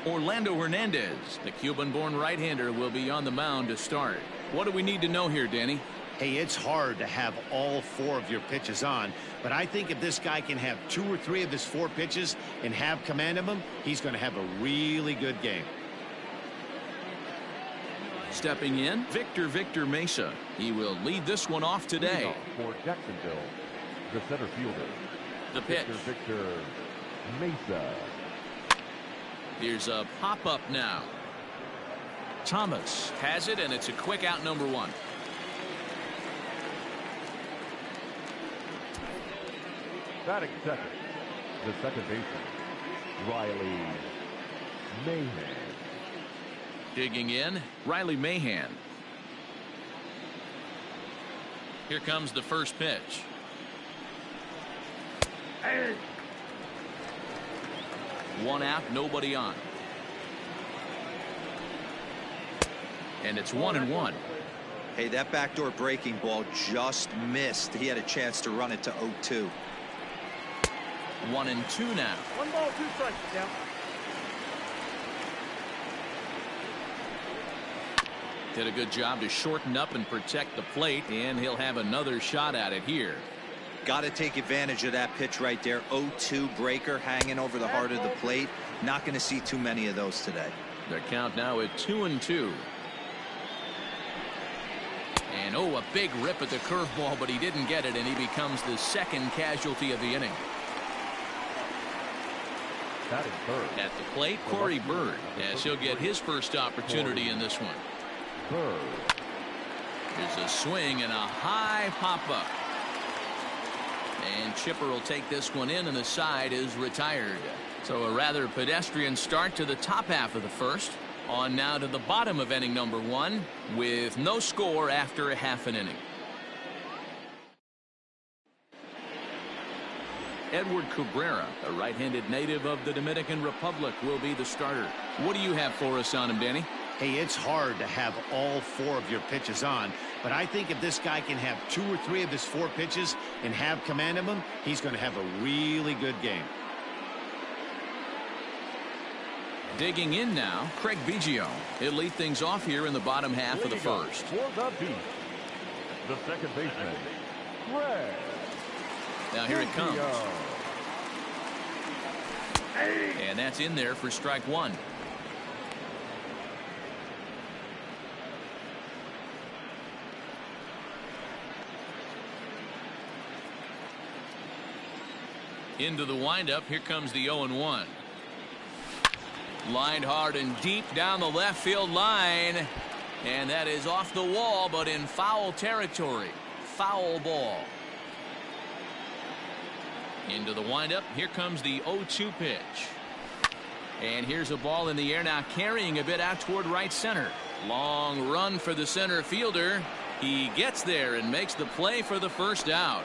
Orlando Hernandez, the Cuban-born right-hander, will be on the mound to start. What do we need to know here, Danny? Hey, it's hard to have all 4 of your pitches on, but I think if this guy can have 2 or 3 of his 4 pitches and have command of them, he's going to have a really good game. Stepping in, Victor Mesa. He will lead this one off today. For Jacksonville, the center fielder. The pitch. Victor Mesa. Here's a pop-up now. Thomas has it, and it's a quick out, number 1. Batting second, the second baseman, Riley Mahan. Digging in, Riley Mahan. Here comes the first pitch. One out, nobody on. And it's 1-1. Hey, that backdoor breaking ball just missed. He had a chance to run it to 0-2. 1-2 now. 1 ball, 2 strikes now. Did a good job to shorten up and protect the plate, and he'll have another shot at it here. Got to take advantage of that pitch right there. 0-2 breaker hanging over the heart of the plate. Not going to see too many of those today. The count now at 2-2. And a big rip at the curveball, but he didn't get it, and he becomes the second casualty of the inning. At the plate, Corey Bird, as he'll get his first opportunity in this one. There's a swing and a high pop-up. And Chipper will take this one in, and the side is retired. So a rather pedestrian start to the top half of the first. On now to the bottom of inning number 1 with no score after a half an inning. Edward Cabrera, a right-handed native of the Dominican Republic, will be the starter. What do you have for us on him, Danny? Hey, it's hard to have all 4 of your pitches on, but I think if this guy can have 2 or 3 of his 4 pitches and have command of them, he's going to have a really good game. Digging in now, Craig Biggio. He'll lead things off here in the bottom half of the first. For the Beast, the second baseman, Craig. Now here it comes. And that's in there for strike 1. Into the windup. Here comes the 0-1. Lined hard and deep down the left field line. And that is off the wall, but in foul territory. Foul ball. Into the windup. Here comes the 0-2 pitch. And here's a ball in the air now, carrying a bit out toward right center. Long run for the center fielder. He gets there and makes the play for the first out.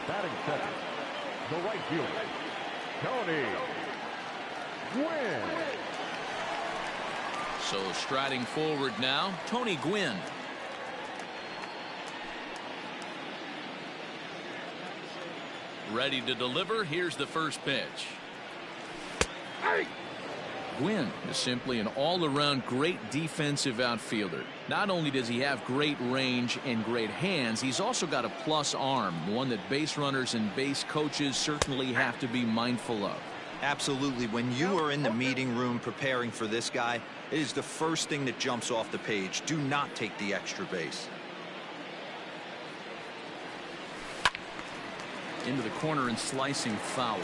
Batting second, the right fielder, Tony Gwynn. So striding forward now, Tony Gwynn. Ready to deliver. Here's the first pitch. Gwynn is simply an all-around great defensive outfielder. Not only does he have great range and great hands, he's also got a plus arm, one that base runners and base coaches certainly have to be mindful of. Absolutely. When you are in the meeting room preparing for this guy, it is the first thing that jumps off the page. Do not take the extra base. Into the corner and slicing foul.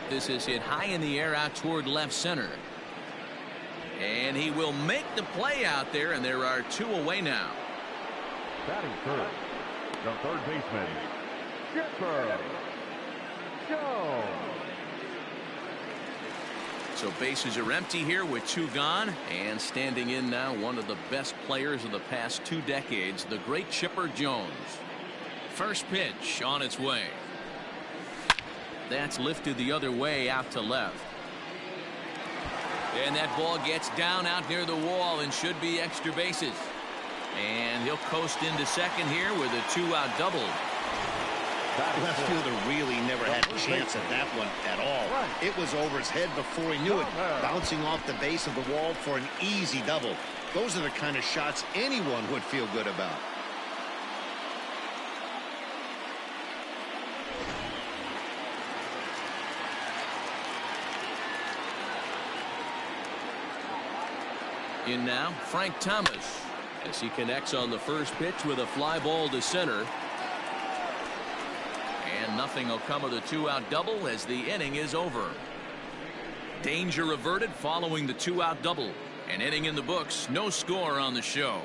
This is hit high in the air out toward left center. And he will make the play out there, and there are 2 away now. Batting third, the third baseman, Chipper Jones. So bases are empty here with 2 gone, and standing in now one of the best players of the past 2 decades, the great Chipper Jones. First pitch on its way. That's lifted the other way out to left. And that ball gets down out near the wall and should be extra bases. And he'll coast into second here with a 2-out double. Left fielder really never had a chance at that one at all. It was over his head before he knew it, bouncing off the base of the wall for an easy double. Those are the kind of shots anyone would feel good about. In now, Frank Thomas, as he connects on the first pitch with a fly ball to center. And nothing will come of the 2-out double as the inning is over. Danger averted following the 2-out double. An inning in the books, no score on the show.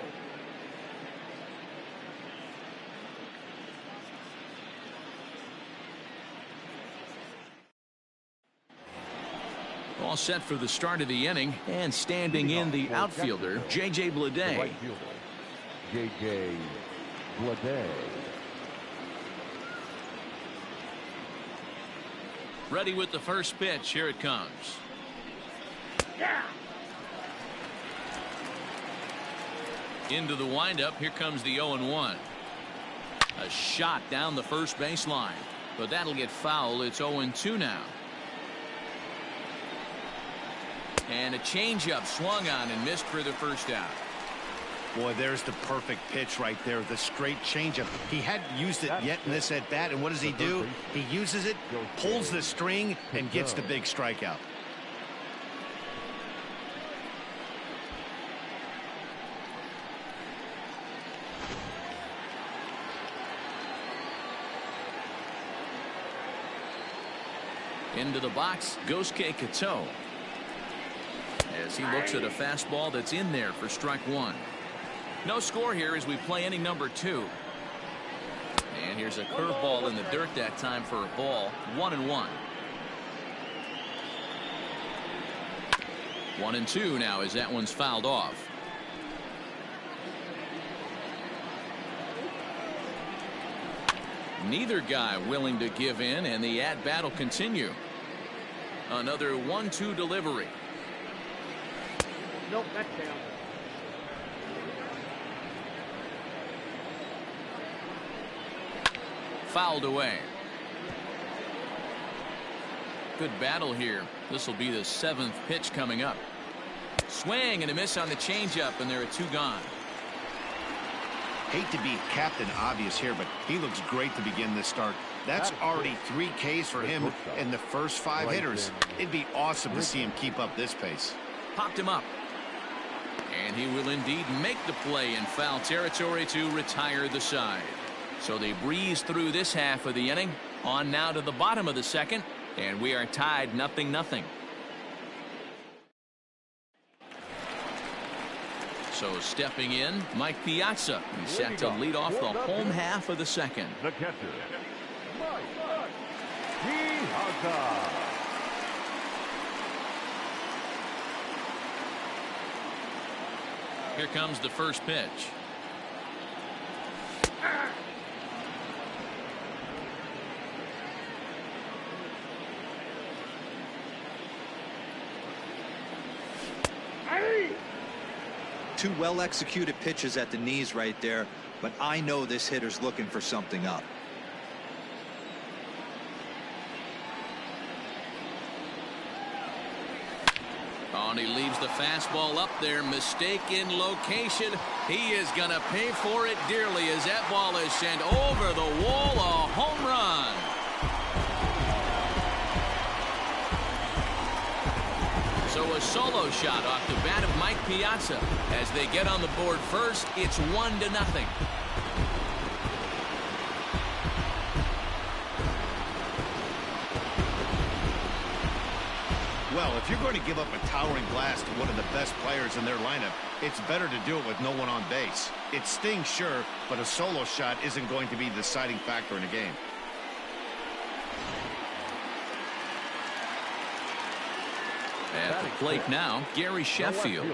All set for the start of the inning, and standing in the outfielder, J.J. Bleday. J.J. Bleday. Ready with the first pitch. Here it comes. Into the windup. Here comes the 0-1. A shot down the first baseline, but that'll get foul. It's 0-2 now. And a changeup swung on and missed for the first out. Boy, there's the perfect pitch right there, the straight changeup. He hadn't used it yet in this at bat, and what does he do? He uses it, pulls the string, and gets the big strikeout. Into the box goes Kato, as he looks at a fastball that's in there for strike one. No score here as we play inning number 2. And here's a curveball in the dirt that time for a ball. 1-1. 1-2 now as that one's fouled off. Neither guy willing to give in, and the at-bat will continue. Another 1-2 delivery. Nope, that's down. Fouled away. Good battle here. This will be the 7th pitch coming up. Swing and a miss on the changeup, and there are 2 gone. Hate to be Captain Obvious here, but he looks great to begin this start. That's already 3 Ks for him in the first 5 hitters. It'd be awesome to see him keep up this pace. Popped him up. And he will indeed make the play in foul territory to retire the side. So they breeze through this half of the inning. On now to the bottom of the second, and we are tied 0-0. So stepping in, Mike Piazza. He's set to lead off the home half of the second. The catcher, Mike Piazza. Here comes the first pitch. Two well-executed pitches at the knees right there, but I know this hitter's looking for something up. Oh, and he leaves the fastball up there. Mistake in location. He is going to pay for it dearly as that ball is sent over the wall. A home run. So a solo shot off the bat of Mike Piazza. As they get on the board first, it's 1-0. Well, if you're going to give up a towering blast to one of the best players in their lineup, it's better to do it with no one on base. It stings, sure, but a solo shot isn't going to be the deciding factor in a game. At the plate now, Gary Sheffield.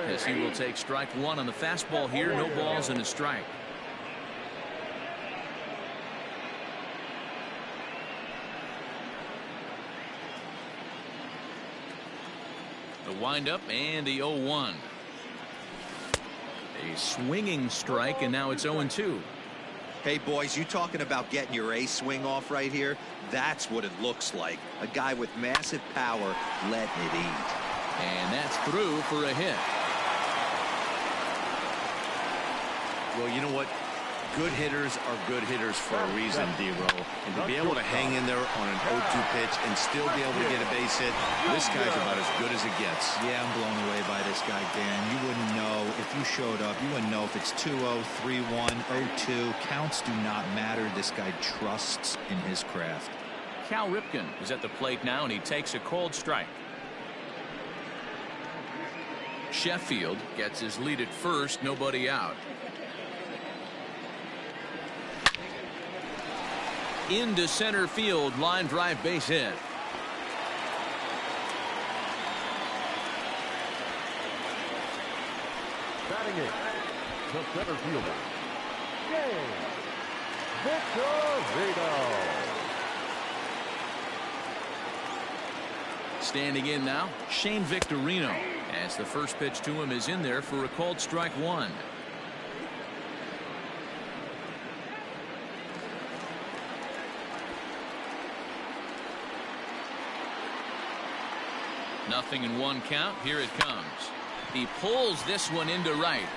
As he will take strike one on the fastball here. No balls and a strike. The windup and the 0-1. A A swinging strike, and now it's 0-2. Hey, boys, you talking about getting your ace swing off right here? That's what it looks like. A guy with massive power letting it eat. And that's through for a hit. Well, you know what? Good hitters are good hitters for a reason, D-Row. And to be able to hang in there on an 0-2 pitch and still be able to get a base hit, this guy's about as good as it gets. Yeah, I'm blown away by this guy, Dan. You wouldn't know if you showed up. You wouldn't know if it's 2-0, 3-1, 0-2. Counts do not matter. This guy trusts in his craft. Cal Ripken is at the plate now, and he takes a cold strike. Sheffield gets his lead at first, nobody out. Into center field, line drive, base hit. Batting it, the center fielder, James Victorino. Standing in now, Shane Victorino, as the first pitch to him is in there for a called strike one. Nothing in one count. Here it comes. He pulls this one into right.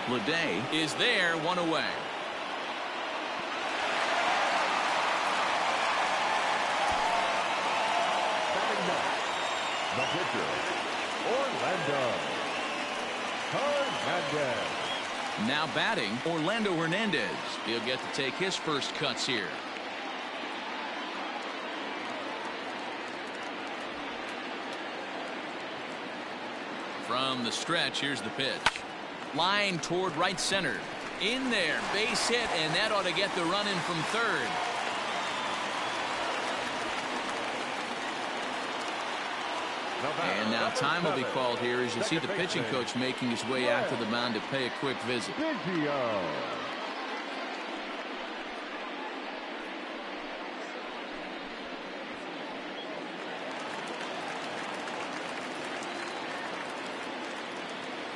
Leday is there, one away. Batting next, the pitcher, Orlando Hernandez. Now batting, Orlando Hernandez. He'll get to take his first cuts here. From the stretch, here's the pitch. Line toward right center. In there, base hit, and that ought to get the run in from third. And now time will be called here as you see the pitching coach making his way out to the mound to pay a quick visit.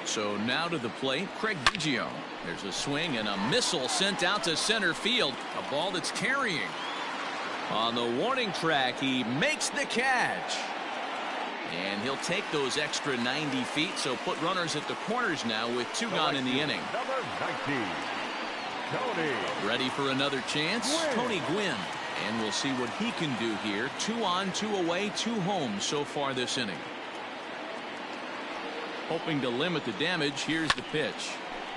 So now to the plate, Craig Biggio. There's a swing and a missile sent out to center field. A ball that's carrying. On the warning track, he makes the catch. And he'll take those extra 90 feet, so put runners at the corners now with two gone in the inning. Number 19, Tony. Ready for another chance? Tony Gwynn. And we'll see what he can do here. 2 on, 2 away, 2 home so far this inning. Hoping to limit the damage, here's the pitch.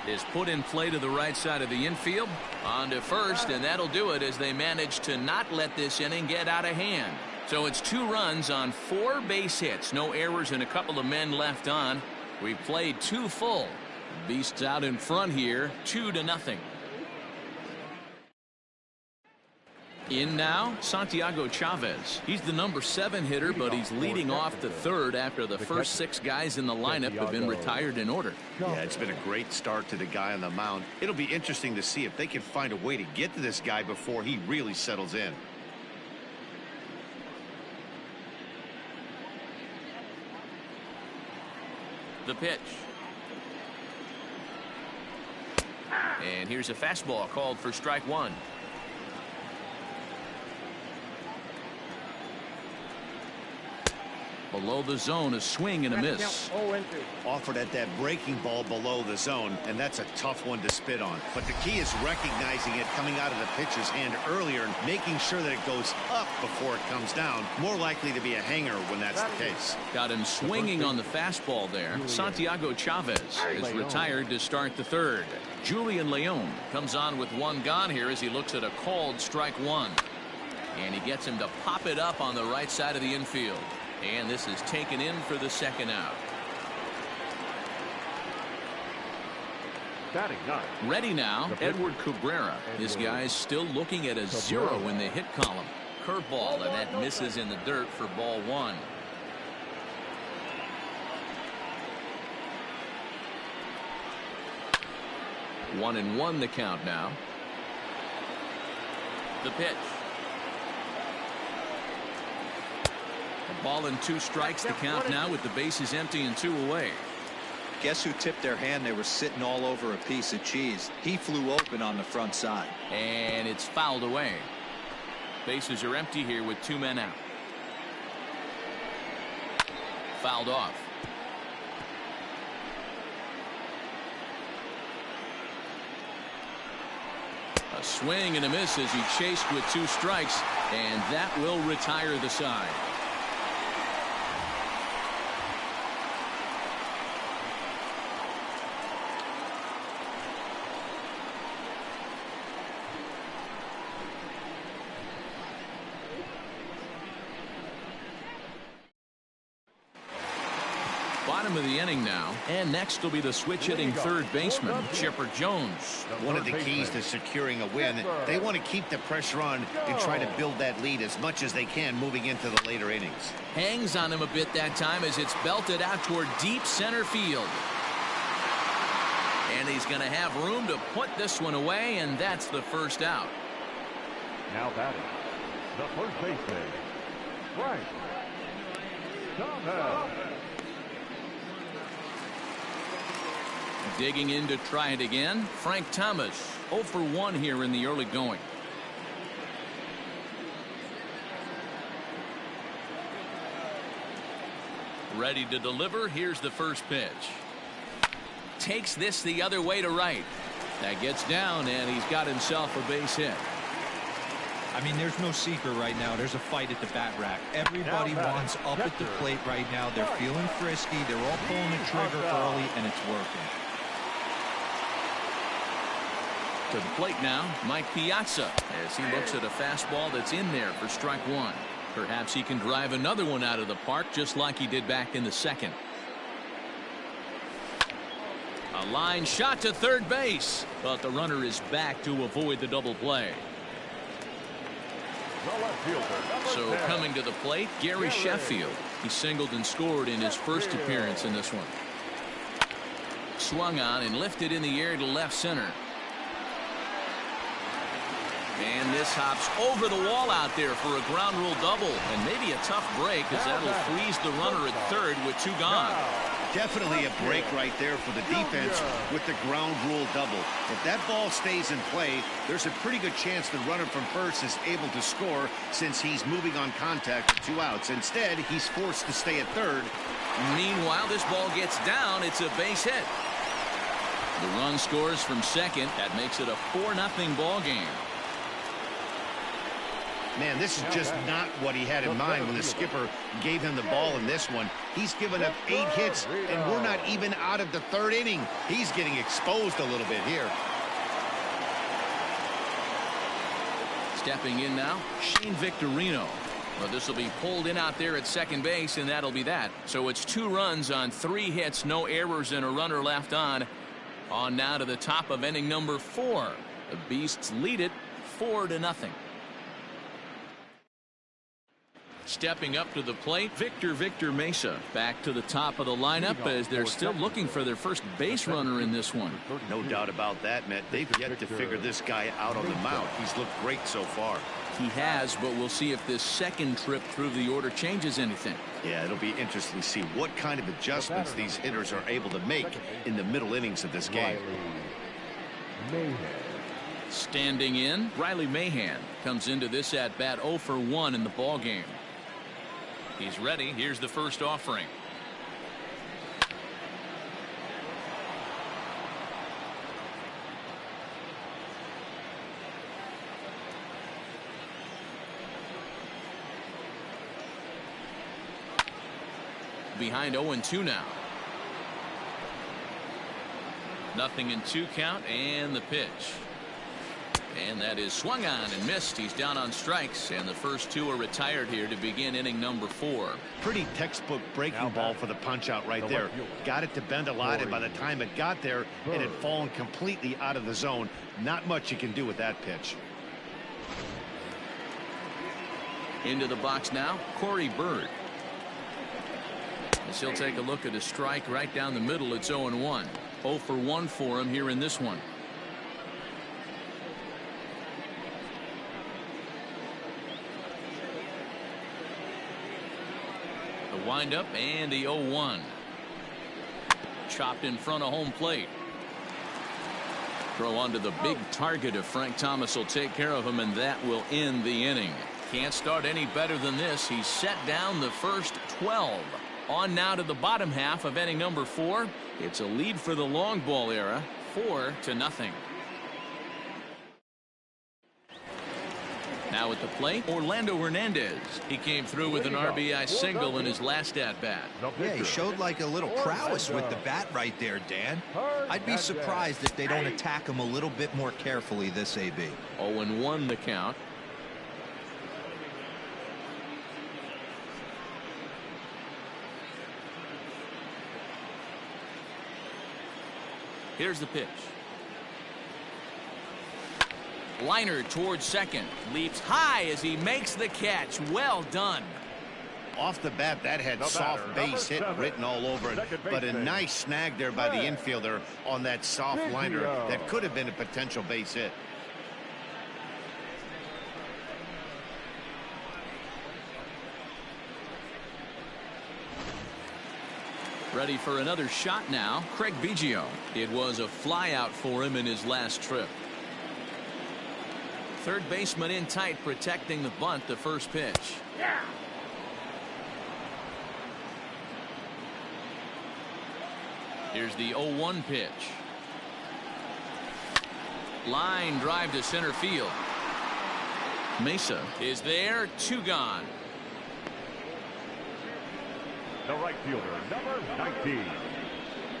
Is put in play to the right side of the infield. On to first, and that'll do it as they manage to not let this inning get out of hand. So it's 2 runs on 4 base hits. No errors and a couple of men left on. We played 2 full. Beasts out in front here, 2-0. In now, Santiago Chavez. He's the number 7 hitter, but he's leading off the third after the first 6 guys in the lineup have been retired in order. Yeah, it's been a great start to the guy on the mound. It'll be interesting to see if they can find a way to get to this guy before he really settles in. The pitch. And here's a fastball called for strike one. Below the zone, a swing and a miss. Offered at that breaking ball below the zone, and that's a tough one to spit on. But the key is recognizing it coming out of the pitcher's hand earlier and making sure that it goes up before it comes down. More likely to be a hanger when that's the case. Got him swinging on the fastball there. Santiago Chavez is retired to start the third. Julian Leon comes on with 1 gone here as he looks at a called strike one. And he gets him to pop it up on the right side of the infield. And this is taken in for the second out. Ready now, Edward Cabrera. This guy's still looking at a 0 in the hit column. Curveball, and that misses in the dirt for ball 1. One and one the count now. The pitch. A ball and 2 strikes the count now with the bases empty and 2 away. Guess who tipped their hand? They were sitting all over a piece of cheese. He flew open on the front side. And it's fouled away. Bases are empty here with 2 men out. Fouled off. A swing and a miss as he chased with 2 strikes, and that will retire the side. Bottom of the inning now, and next will be the switch hitting third baseman, Chipper Jones. One of the keys to securing a win, they want to keep the pressure on and try to build that lead as much as they can moving into the later innings. Hangs on him a bit that time as it's belted out toward deep center field. And he's going to have room to put this one away, and that's the first out. Now batting, the first baseman, Frank Thomas. Digging in to try it again, Frank Thomas. 0 for 1 here in the early going. Ready to deliver. Here's the first pitch. Takes this the other way to right. That gets down, and he's got himself a base hit. I mean, there's no secret right now. There's a fight at the bat rack. Everybody wants up at the plate right now. They're feeling frisky. They're all pulling the trigger early, and it's working. To the plate now, Mike Piazza, as he looks at a fastball that's in there for strike 1. Perhaps he can drive another one out of the park just like he did back in the second. A line shot to third base, but the runner is back to avoid the double play. So coming to the plate, Gary Sheffield. He singled and scored in his first appearance in this one. Swung on and lifted in the air to left center. And this hops over the wall out there for a ground rule double, and maybe a tough break as that'll freeze the runner at third with 2 gone. Definitely a break right there for the defense with the ground rule double. If that ball stays in play, there's a pretty good chance the runner from first is able to score since he's moving on contact with 2 outs. Instead, he's forced to stay at third. Meanwhile, this ball gets down. It's a base hit. The run scores from second. That makes it a 4-0 ball game. Man, this is just not what he had in mind when the skipper gave him the ball in this one. He's given up 8 hits, and we're not even out of the 3rd inning. He's getting exposed a little bit here. Stepping in now, Shane Victorino. Well, this will be pulled in out there at second base, and that'll be that. So it's 2 runs on 3 hits, no errors, and a runner left on. On now to the top of inning number 4. The Beasts lead it 4-0. Stepping up to the plate, Victor Mesa back to the top of the lineup as they're still looking for their first base runner in this one. No doubt about that, Matt. They've yet to figure this guy out on the mound. He's looked great so far. He has, but we'll see if this second trip through the order changes anything. Yeah, it'll be interesting to see what kind of adjustments these hitters are able to make in the middle innings of this game. Standing in, Riley Mahan comes into this at bat 0 for 1 in the ball game. He's ready. Here's the first offering. Behind 0-2 now. 0-2 count, and the pitch. And that is swung on and missed. He's down on strikes, and the first 2 are retired here to begin inning number 4. Pretty textbook breaking ball for the punch out right there. Got it to bend a lot, and by the time it got there, it had fallen completely out of the zone. Not much you can do with that pitch. Into the box now, Corey Bird. As he'll take a look at a strike right down the middle. It's 0-1. 0 for 1 for him here in this one. The windup and the 0-1. chopped in front of home plate. Throw onto the big target of Frank Thomas will take care of him, and that will end the inning. Can't start any better than this. He set down the first 12. On now to the bottom half of inning number 4. It's a lead for the long ball era, 4-0. Now at the plate, Orlando Hernandez. He came through with an RBI single in his last at-bat. Yeah, he showed like a little prowess with the bat right there, Dan. I'd be surprised if they don't attack him a little bit more carefully this AB. 0-1 the count. Here's the pitch. Liner towards second. Leaps high as he makes the catch. Well done. Off the bat, that had soft base hit written all over it, but a nice snag there by the infielder on that soft liner that could have been a potential base hit. Ready for another shot now. Craig Biggio. It was a flyout for him in his last trip. Third baseman in tight, protecting the bunt. The first pitch. Here's the 0-1 pitch. Line drive to center field. Mesa is there. 2 gone. The right fielder, number 19,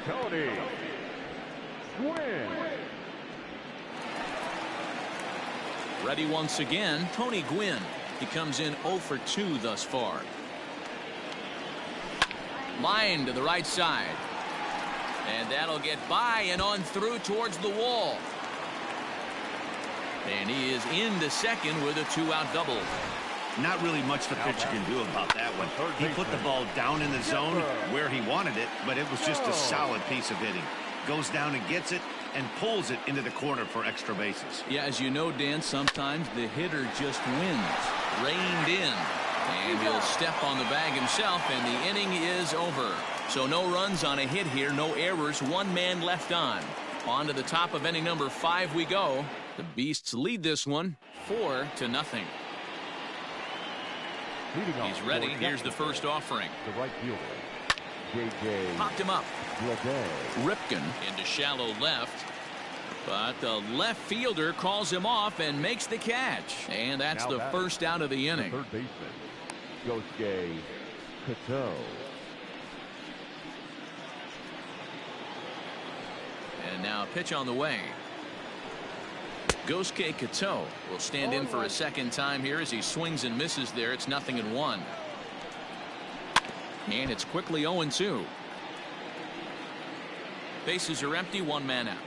Tony Gwynn. Ready once again, Tony Gwynn. He comes in 0 for 2 thus far. Line to the right side. And that'll get by and on through towards the wall. And he is into second with a 2-out double. Not really much the pitcher can do about that one. He put the ball down in the zone where he wanted it, but it was just a solid piece of hitting. Goes down and gets it and pulls it into the corner for extra bases. Yeah, as you know, Dan, sometimes the hitter just wins. Reined in. And he'll step on the bag himself, and the inning is over. So no runs on a hit here, no errors, 1 man left on. On to the top of inning number 5 we go. The Beasts lead this one 4-0. He's ready. Here's the first offering. The right fielder, J.J. Popped him up. Ripken into shallow left. But the left fielder calls him off and makes the catch. And that's the first out of the inning. Third baseman, Yosuke Kato. And now a pitch on the way. Yosuke Kato will stand in for a second time here as he swings and misses there. It's 0-1. And it's quickly 0-2. Bases are empty, 1 man out.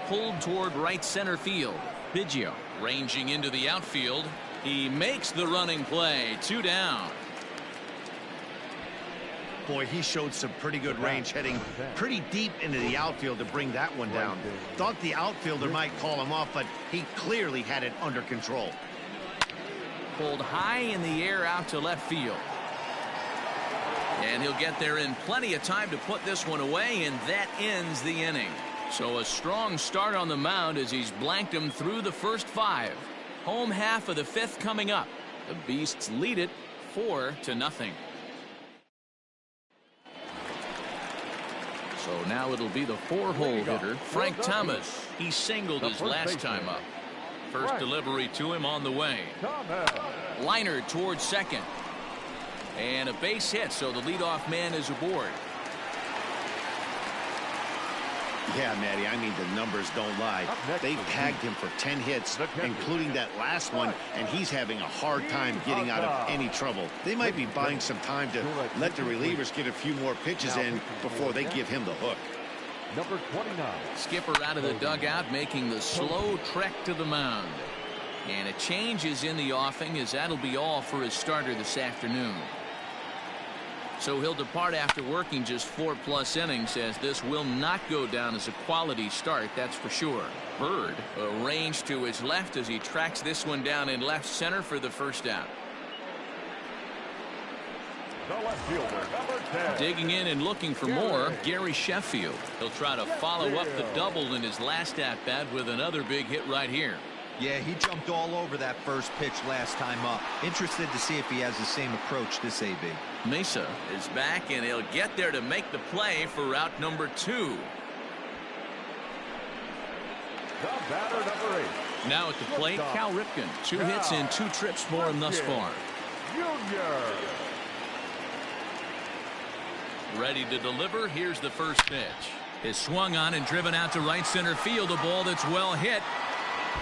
Pulled toward right center field. Biggio ranging into the outfield. He makes the running play. 2 down. Boy, he showed some pretty good range, heading pretty deep into the outfield to bring that one down. Thought the outfielder might call him off, but he clearly had it under control. Pulled high in the air out to left field. And he'll get there in plenty of time to put this one away, and that ends the inning. So a strong start on the mound as he's blanked him through the first 5. Home half of the 5th coming up. The Beasts lead it 4-0. So now it'll be the 4-hole hitter, Frank Thomas. He singled his last time up. First delivery to him on the way. Liner towards second. And a base hit, so the leadoff man is aboard. Yeah, Matty, I mean, the numbers don't lie. They've tagged him for 10 hits, including that last one, and he's having a hard time getting out of any trouble. They might be buying some time to let the relievers get a few more pitches in before they give him the hook. Number 29. Skipper out of the dugout, making the slow trek to the mound. And a change is in the offing, as that'll be all for his starter this afternoon. So he'll depart after working just 4+ innings, as this will not go down as a quality start, that's for sure. Bird arranged to his left as he tracks this one down in left center for the first out. The left fielder, number 10. Digging in and looking for more, Gary Sheffield. He'll try to follow up the double in his last at-bat with another big hit right here. Yeah, he jumped all over that first pitch last time up. Interested to see if he has the same approach this AB. Mesa is back, and he'll get there to make the play for route number 2. The batter, number 8. Now at the plate, Cal Ripken. 2 hits and 2 trips for him thus far. Junior. Ready to deliver. Here's the first pitch. Is swung on and driven out to right center field. A ball that's well hit.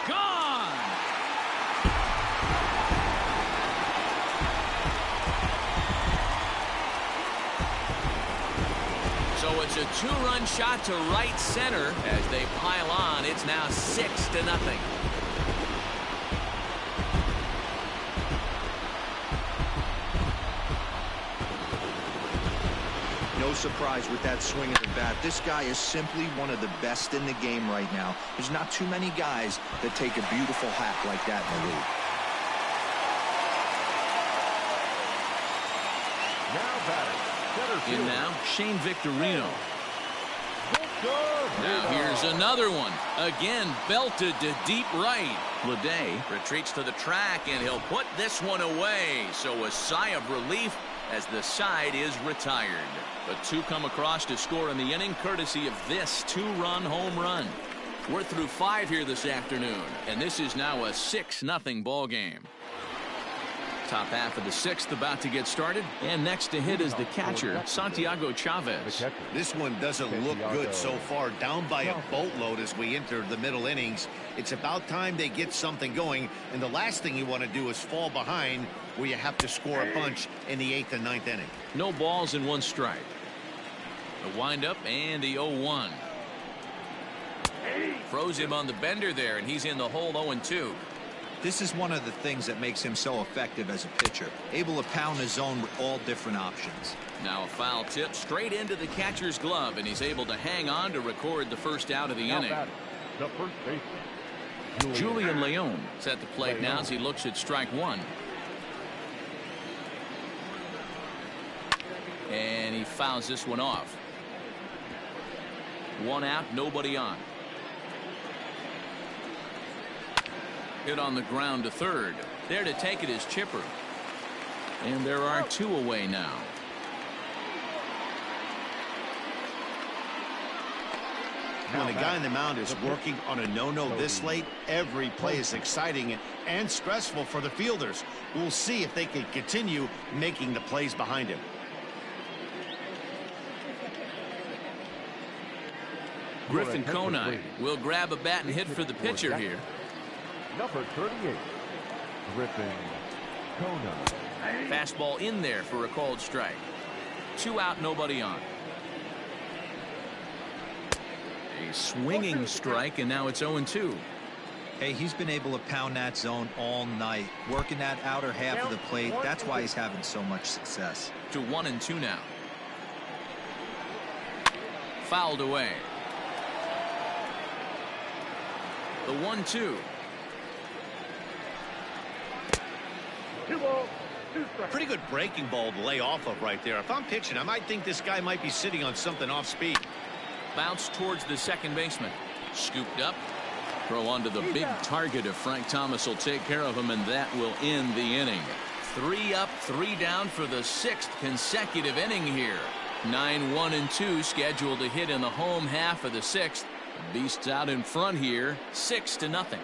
Gone! So it's a 2-run shot to right center. As they pile on, it's now 6-0. No surprise with that swing of the bat. This guy is simply one of the best in the game right now. There's not too many guys that take a beautiful hack like that in the league. Now batting. Center In field. now, Shane Victorino. Now here's another one. Again, belted to deep right. Leday retreats to the track, and he'll put this one away. So a sigh of relief as the side is retired. But 2 come across to score in the inning, courtesy of this 2-run home run. We're through 5 here this afternoon, and this is now a 6-0 ball game. Top half of the 6th about to get started, and next to hit is the catcher, Santiago Chavez. This one doesn't look good so far. Down by a boatload as we enter the middle innings. It's about time they get something going, and the last thing you want to do is fall behind where you have to score a bunch in the 8th and 9th inning. No balls and 1 strike. The windup and the 0-1. Froze him on the bender there, and he's in the hole 0-2. This is one of the things that makes him so effective as a pitcher, able to pound the zone with all different options. Now a foul tip straight into the catcher's glove, and he's able to hang on to record the first out of the inning. The first baseman, Julian Leon is at the plate now as he looks at strike 1. And he fouls this one off. 1 out, nobody on. Hit on the ground to third. There to take it is Chipper. And there are 2 away now. When a guy on the mound is working on a no-no this late, every play is exciting and stressful for the fielders. We'll see if they can continue making the plays behind him. Griffin Conine will grab a bat and hit for the pitcher here. number 38, Griffin Conine. Fastball in there for a called strike. 2 out, nobody on. A swinging strike, and now it's 0-2. Hey, he's been able to pound that zone all night, working that outer half of the plate. That's why he's having so much success. To 1-2 now. Fouled away. The 1-2. Pretty good breaking ball to lay off of right there. If I'm pitching, I might think this guy might be sitting on something off speed. Bounce towards the second baseman. Scooped up. Throw onto the big target if Frank Thomas will take care of him, and that will end the inning. 3 up, 3 down for the 6th consecutive inning here. 9-1-2 scheduled to hit in the home half of the 6th. The Beasts out in front here, 6-0.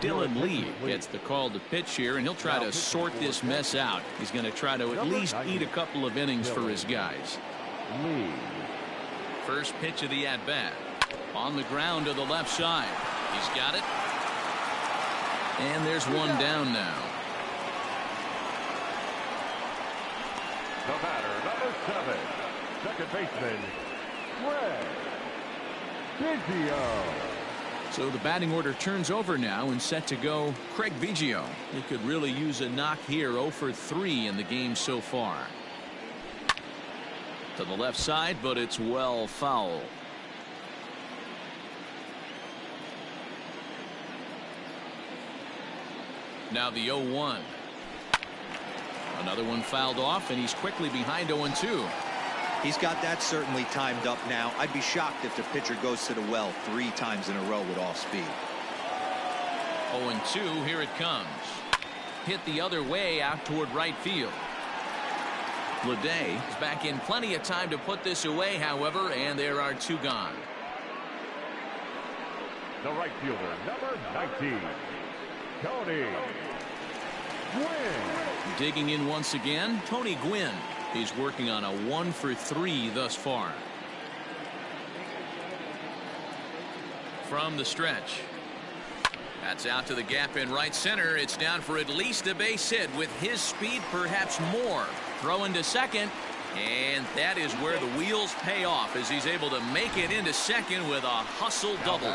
Dylan Lee gets the call to pitch here, and he'll try to sort this mess out. He's going to try to at least eat a couple of innings for his guys. Lee. First pitch of the at-bat. On the ground to the left side. He's got it. And there's one down now. The batter, number 7, second baseman, Craig Biggio. So the batting order turns over now and set to go Craig Biggio. He could really use a knock here. 0 for 3 in the game so far. To the left side, but it's well foul. Now the 0-1. Another one fouled off, and he's quickly behind 0-2. He's got that certainly timed up now. I'd be shocked if the pitcher goes to the well 3 times in a row with off speed. 0-2, here it comes. Hit the other way out toward right field. Leday is back in plenty of time to put this away, however, and there are 2 gone. The right fielder, number 19, Tony Gwynn. Digging in once again, Tony Gwynn. He's working on a 1 for 3 thus far. From the stretch. That's out to the gap in right center. It's down for at least a base hit. With his speed, perhaps more. Throwing to second. And that is where the wheels pay off as he's able to make it into second with a hustle double.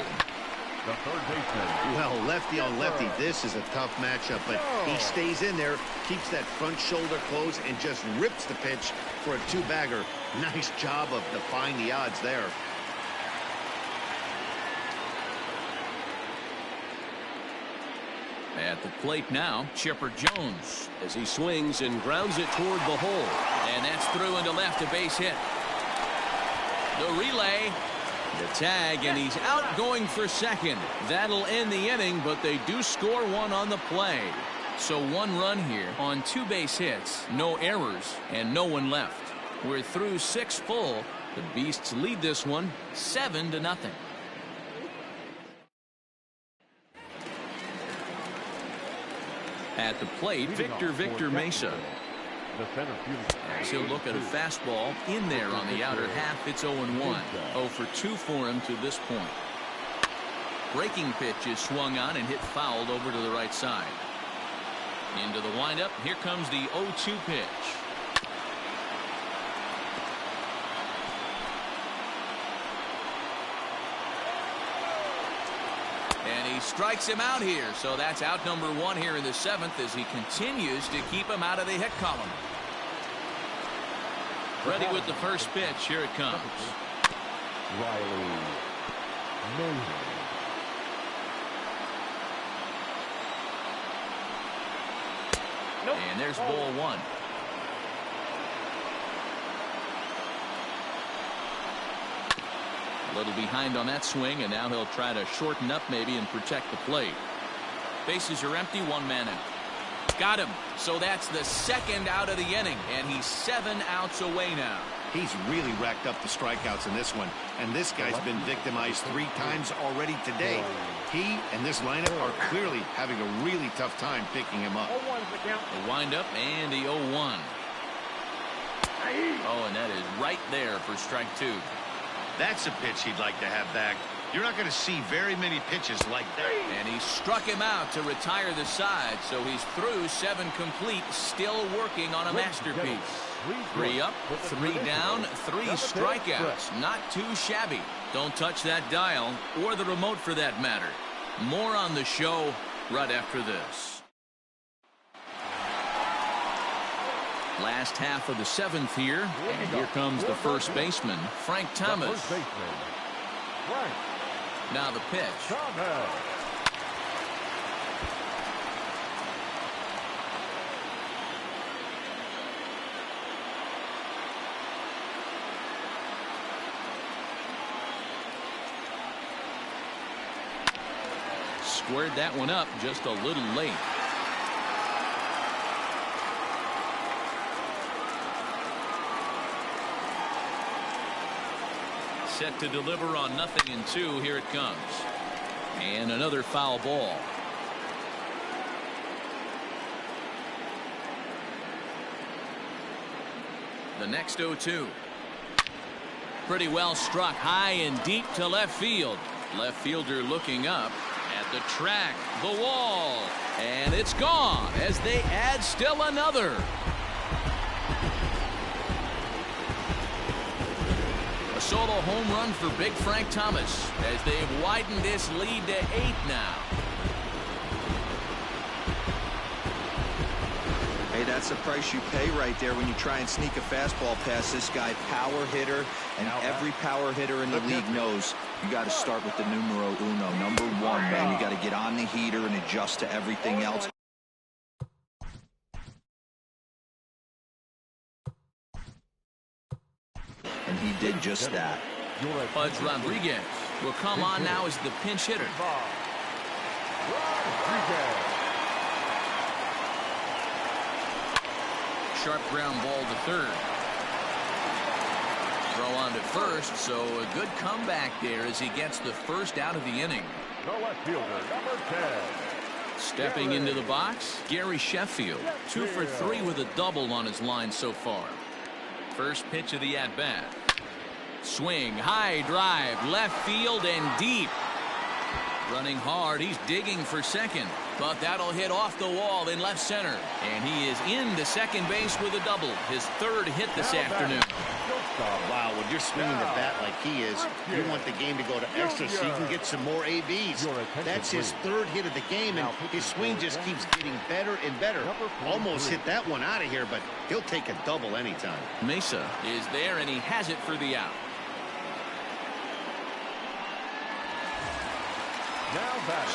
The third baseman. Well, lefty on lefty, this is a tough matchup, but he stays in there, keeps that front shoulder closed, and just rips the pitch for a 2-bagger. Nice job of defying the odds there. At the plate now, Chipper Jones as he swings and grounds it toward the hole. And that's through into left, a base hit. The relay. The tag, and he's out going for second. That'll end the inning, but they do score 1 on the play. So 1 run here on 2 base hits, no errors, and no one left. We're through 6 full. The Beasts lead this one 7-0. At the plate, Victor Mesa. As he'll look at a fastball in there on the outer half. It's 0-1. 0 for 2 for him to this point. Breaking pitch is swung on and hit fouled over to the right side. Into the windup. Here comes the 0-2 pitch. And he strikes him out here. So that's out number 1 here in the 7th as he continues to keep him out of the hit column. Ready with the first pitch. Here it comes. Riley Mays. And there's ball 1. A little behind on that swing, and now he'll try to shorten up maybe and protect the plate. Bases are empty, 1 man out. Got him. So that's the 2nd out of the inning, and he's 7 outs away now. He's really racked up the strikeouts in this one, and this guy's been victimized 3 times already today. He and this lineup are clearly having a really tough time picking him up. The windup and the 0-1. Oh, and that is right there for strike 2. That's a pitch he'd like to have back. You're not going to see very many pitches like that. And he struck him out to retire the side, so he's through 7 complete, still working on a masterpiece. 3 up, 3 down, 3 strikeouts. Not too shabby. Don't touch that dial, or the remote for that matter. More on the show right after this. Last half of the 7th here, and here comes the first baseman, Frank Thomas. Now the pitch. Squared that one up just a little late. Set to deliver on 0-2. Here it comes. And another foul ball. The next 0-2. Pretty well struck high and deep to left field. Left fielder looking up at the track, the wall, and it's gone as they add still another. A solo home run for Big Frank Thomas as they've widened this lead to 8 now. Hey, that's the price you pay right there when you try and sneak a fastball past this guy. Power hitter, and every power hitter in the league knows you got to start with the numero uno. Number 1, man. You got to get on the heater and adjust to everything else. just that. Pudge Rodriguez will come on now as the pinch hitter. Sharp ground ball to third. Throw on to first, so a good comeback there as he gets the first out of the inning. The left fielder, number 10. Stepping into the box, Gary Sheffield, 2 for 3 with a double on his line so far. First pitch of the at-bat. Swing, high drive, left field and deep. Running hard, he's digging for second, but that'll hit off the wall in left center. And he is into second base with a double, his third hit this afternoon. Wow, when you're swinging the bat like he is, you want the game to go to extra so you can get some more ABs. That's his third hit of the game, and his swing just keeps getting better and better. Almost hit that one out of here, but he'll take a double anytime. Mesa is there, and he has it for the out.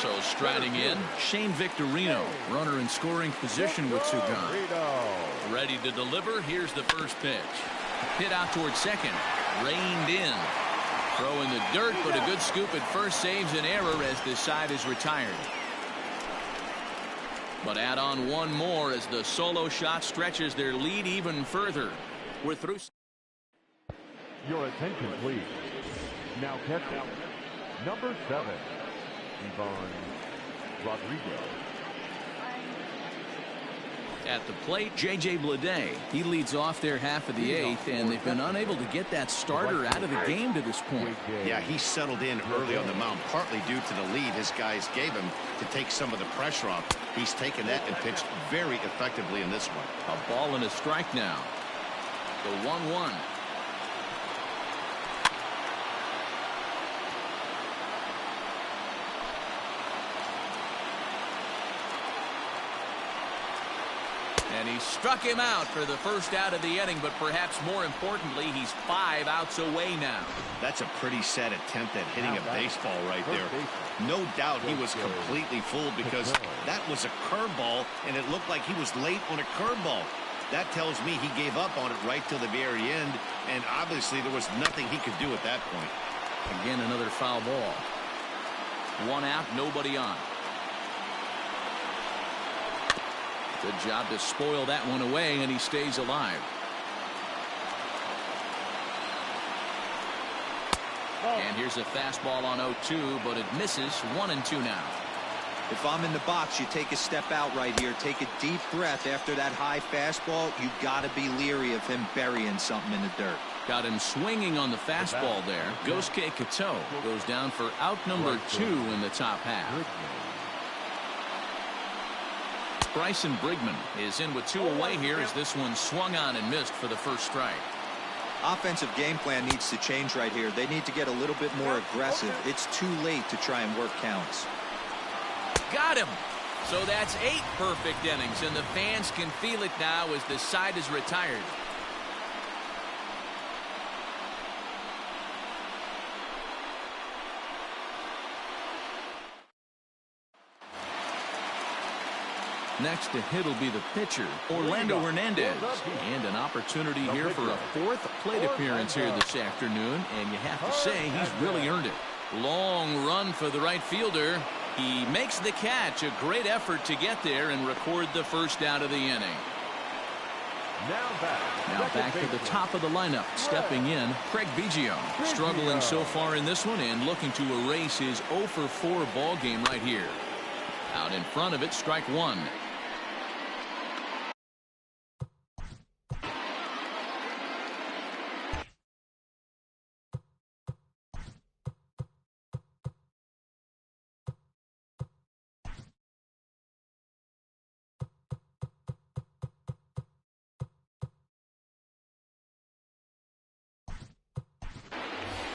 So striding in, Shane Victorino, runner in scoring position with Sugan. Ready to deliver. Here's the first pitch. Hit out towards second. Reined in. Throw in the dirt, but a good scoop at first saves an error as this side is retired. But add on one more as the solo shot stretches their lead even further. We're through. Your attention, please. Now catching number 7, Ivan Rodriguez. At the plate, J.J. Bleday. He leads off their half of the 8th, and they've been unable to get that starter out of the game to this point. Yeah, he settled in early on the mound, partly due to the lead his guys gave him to take some of the pressure off. He's taken that and pitched very effectively in this one. A ball and a strike now. The 1-1. And he struck him out for the first out of the inning, but perhaps more importantly, he's 5 outs away now. That's a pretty sad attempt at hitting a baseball right there. No doubt he was completely fooled because that was a curveball, and it looked like he was late on a curveball. That tells me he gave up on it right till the very end, and obviously there was nothing he could do at that point. Again, another foul ball. 1 out, nobody on. Good job to spoil that one away, and he stays alive. And here's a fastball on 0-2, but it misses. 1-2 now. If I'm in the box, you take a step out right here. Take a deep breath after that high fastball. You got to be leery of him burying something in the dirt. Got him swinging on the fastball there. Gosuke Kato goes down for out number 2 in the top half. Bryson Brigman is in with 2 away here as this one swung on and missed for the first strike. Offensive game plan needs to change right here. They need to get a little bit more aggressive. It's too late to try and work counts. Got him. So that's 8 perfect innings, and the fans can feel it now as the side is retired. Next to hit will be the pitcher, Orlando Hernandez. And an opportunity here for a 4th plate appearance here this afternoon, and you have to say he's really earned it. Long run for the right fielder. He makes the catch. A great effort to get there and record the first out of the inning. Now back to the top of the lineup. Stepping in, Craig Biggio. Struggling so far in this one and looking to erase his 0-for-4 ball game right here. Out in front of it, strike 1.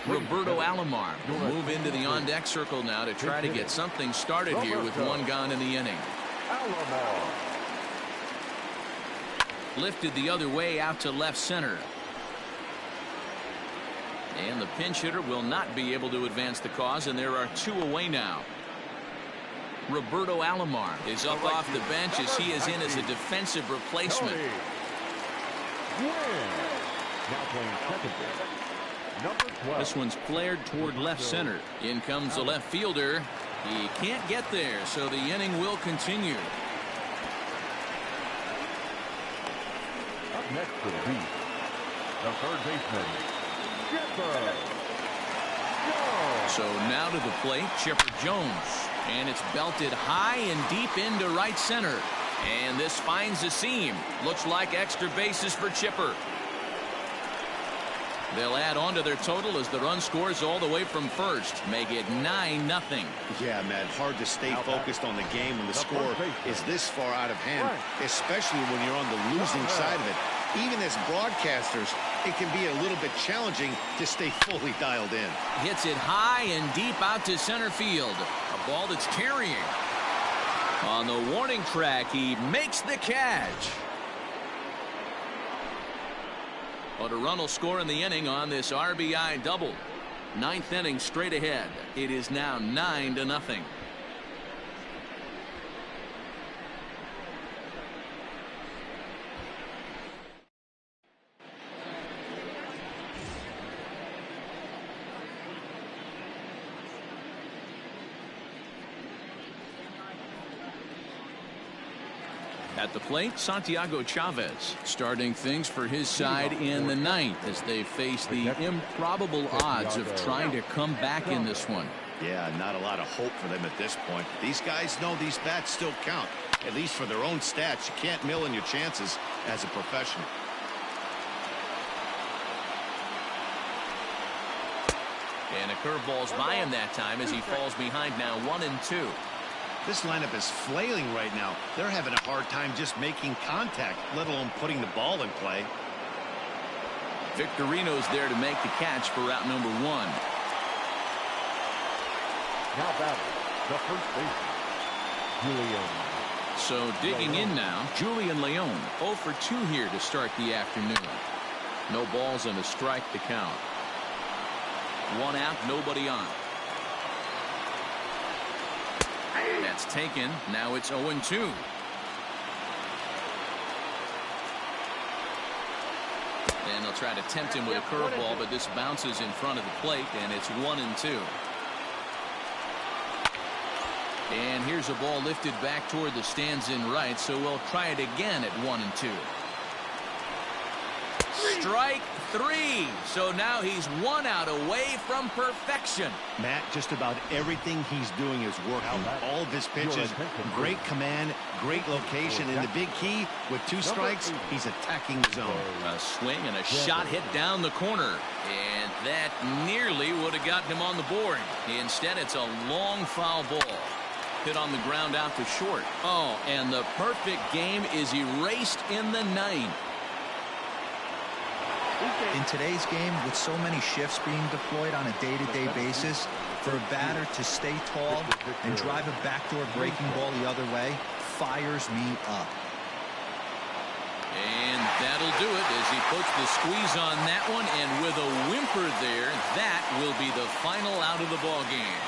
Roberto Alomar will move into the on-deck circle now to try to get something started here with 1 gone in the inning. Lifted the other way out to left center. And the pinch hitter will not be able to advance the cause, and there are 2 away now. Roberto Alomar is up off the bench as he is in as a defensive replacement. Now playing second base, Number 12. This one's flared toward left center. In comes the left fielder. He can't get there, so the inning will continue. Up next for the Beast, the third baseman, Chipper Jones. So now to the plate, Chipper Jones. And it's belted high and deep into right center. And this finds a seam. Looks like extra bases for Chipper. They'll add on to their total as the run scores all the way from first. Make it 9-0. Yeah, Matt, hard to stay focused on the game when the score is this far out of hand, especially when you're on the losing side of it. Even as broadcasters, it can be a little bit challenging to stay fully dialed in. Hits it high and deep out to center field. A ball that's carrying. On the warning track, he makes the catch. But a run will score in the inning on this RBI double. Ninth inning straight ahead. It is now 9-0. At the plate, Santiago Chavez starting things for his side in the ninth as they face the improbable odds of trying to come back in this one. Yeah, not a lot of hope for them at this point. These guys know these bats still count, at least for their own stats. You can't mill in your chances as a professional. And a curveball's by him that time as he falls behind now 1-2. This lineup is flailing right now. They're having a hard time just making contact, let alone putting the ball in play. Victorino's there to make the catch for route number 1. Now batting, the first baseman, Julian. So digging in now, Julian Leon. 0 for 2 here to start the afternoon. No balls and a strike to count. 1 out, nobody on. That's taken. Now it's 0-2. And they'll try to tempt him with a curveball, but this bounces in front of the plate, and it's 1-2. And here's a ball lifted back toward the stands in right, so we'll try it again at 1-2. Strike 3. So now he's 1 out away from perfection. Matt, just about everything he's doing is working. All of his pitches, great command, great location, and the big key, with 2 strikes, he's attacking the zone. A swing and a shot hit down the corner. And that nearly would have gotten him on the board. Instead, it's a long foul ball. Hit on the ground out to short. Oh, and the perfect game is erased in the 9th. In today's game, with so many shifts being deployed on a day-to-day basis, for a batter to stay tall and drive a backdoor breaking ball the other way fires me up. And that'll do it as he puts the squeeze on that one, and with a whimper there, that will be the final out of the ball game.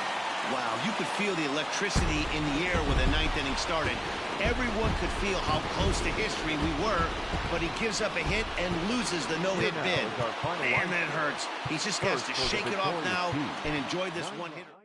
Wow, you could feel the electricity in the air when the 9th inning started. Everyone could feel how close to history we were, but he gives up a hit and loses the no-hit bid. Man, that hurts. He just has to shake it off now and enjoy this one-hitter.